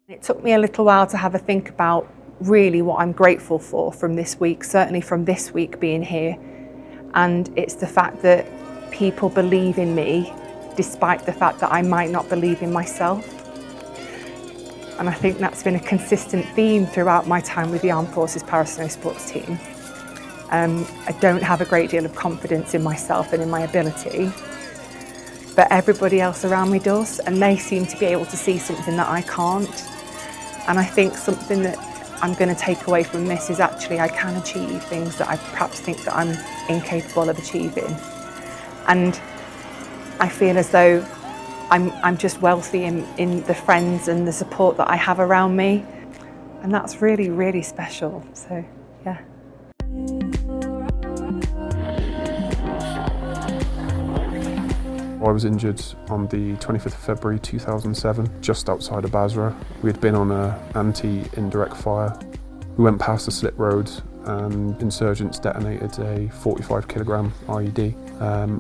It took me a little while to have a think about really what I'm grateful for from this week, certainly from this week being here. And it's the fact that people believe in me despite the fact that I might not believe in myself. And I think that's been a consistent theme throughout my time with the Armed Forces Para-Snow Sports team. I don't have a great deal of confidence in myself and in my ability, but everybody else around me does, and they seem to be able to see something that I can't. And I think something that I'm going to take away from this is actually I can achieve things that I perhaps think that I'm incapable of achieving. And I feel as though I'm just wealthy in the friends and the support that I have around me. And that's really, really special. So, yeah. I was injured on the 25th of February 2007, just outside of Basra. We had been on an anti-indirect fire. We went past a slip road and insurgents detonated a 45 kilogram IED,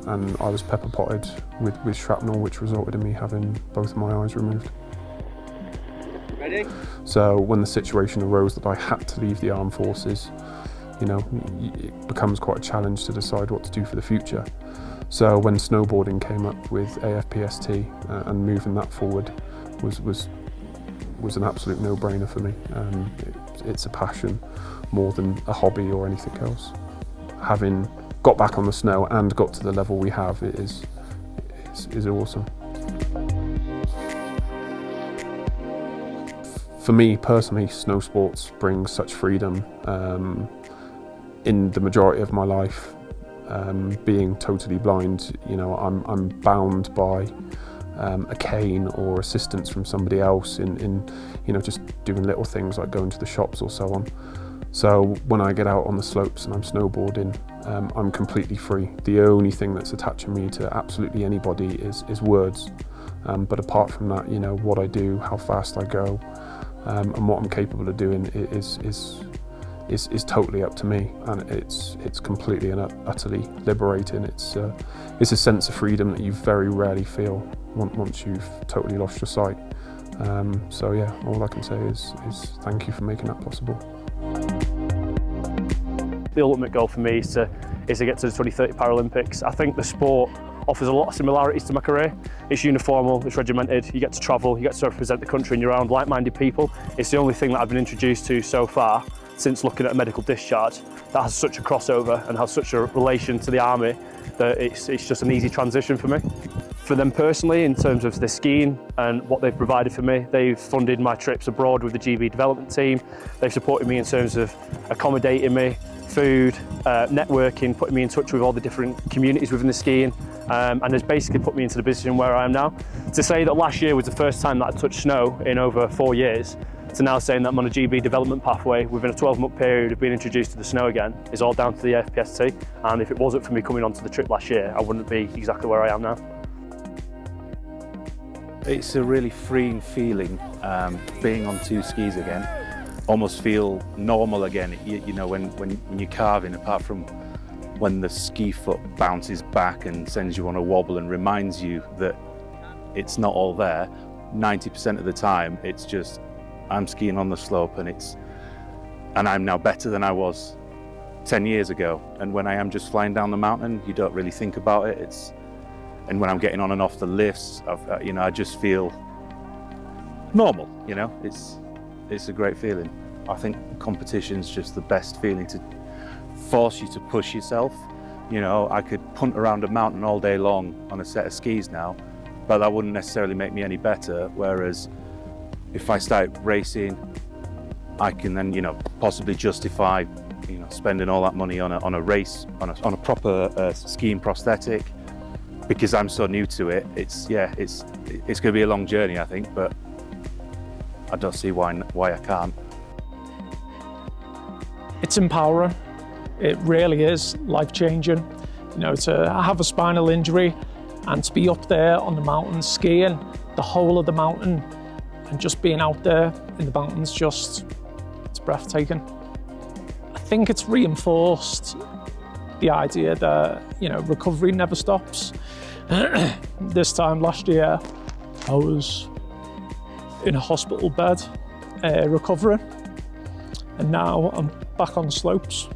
and I was pepper potted with shrapnel, which resulted in me having both of my eyes removed. Ready? So when the situation arose that I had to leave the armed forces, you know, it becomes quite a challenge to decide what to do for the future. So when snowboarding came up with AFPST and moving that forward was an absolute no-brainer for me. It's a passion more than a hobby or anything else. Having got back on the snow and got to the level we have, it is awesome. For me personally, snow sports bring such freedom. In the majority of my life, being totally blind, you know, I'm bound by a cane or assistance from somebody else in you know, just doing little things like going to the shops or so on. So when I get out on the slopes and I'm snowboarding, I'm completely free. The only thing that's attaching me to absolutely anybody is words. But apart from that, you know, what I do, how fast I go, and what I'm capable of doing is totally up to me, and it's completely and utterly liberating. It's a sense of freedom that you very rarely feel once you've totally lost your sight. So yeah, all I can say is thank you for making that possible. The ultimate goal for me is to get to the 2030 Paralympics. I think the sport offers a lot of similarities to my career. It's uniformal, it's regimented, you get to travel, you get to represent the country and you're around like-minded people. It's the only thing that I've been introduced to so far since looking at a medical discharge that has such a crossover and has such a relation to the army that it's just an easy transition for me. For them personally, in terms of the skiing and what they've provided for me, they've funded my trips abroad with the GB development team. They've supported me in terms of accommodating me, food, networking, putting me in touch with all the different communities within the skiing, and has basically put me into the position where I am now. To say that last year was the first time that I touched snow in over 4 years, to now saying that I'm on a GB development pathway within a 12-month period of being introduced to the snow again is all down to the AFPST. And if it wasn't for me coming onto the trip last year, I wouldn't be exactly where I am now. It's a really freeing feeling, being on two skis again. Almost feel normal again. You know, when you're carving, apart from when the ski foot bounces back and sends you on a wobble and reminds you that it's not all there, 90% of the time it's just I'm skiing on the slope and I'm now better than I was 10 years ago. And when I am just flying down the mountain, you don't really think about it. And when I'm getting on and off the lifts, you know, I just feel normal. You know, it's a great feeling. I think competition's just the best feeling to force you to push yourself. You know, I could punt around a mountain all day long on a set of skis now, but that wouldn't necessarily make me any better. Whereas if I start racing, I can then, you know, possibly justify, you know, spending all that money on a race, on a proper skiing prosthetic, because I'm so new to it. It's going to be a long journey, I think, but I don't see why I can't. It's empowering. It really is life-changing. You know, to have a spinal injury and to be up there on the mountain skiing, the whole of the mountain, and just being out there in the mountains, it's breathtaking. I think it's reinforced the idea that, you know, recovery never stops. This time last year, I was in a hospital bed, recovering, and now I'm back on the slopes.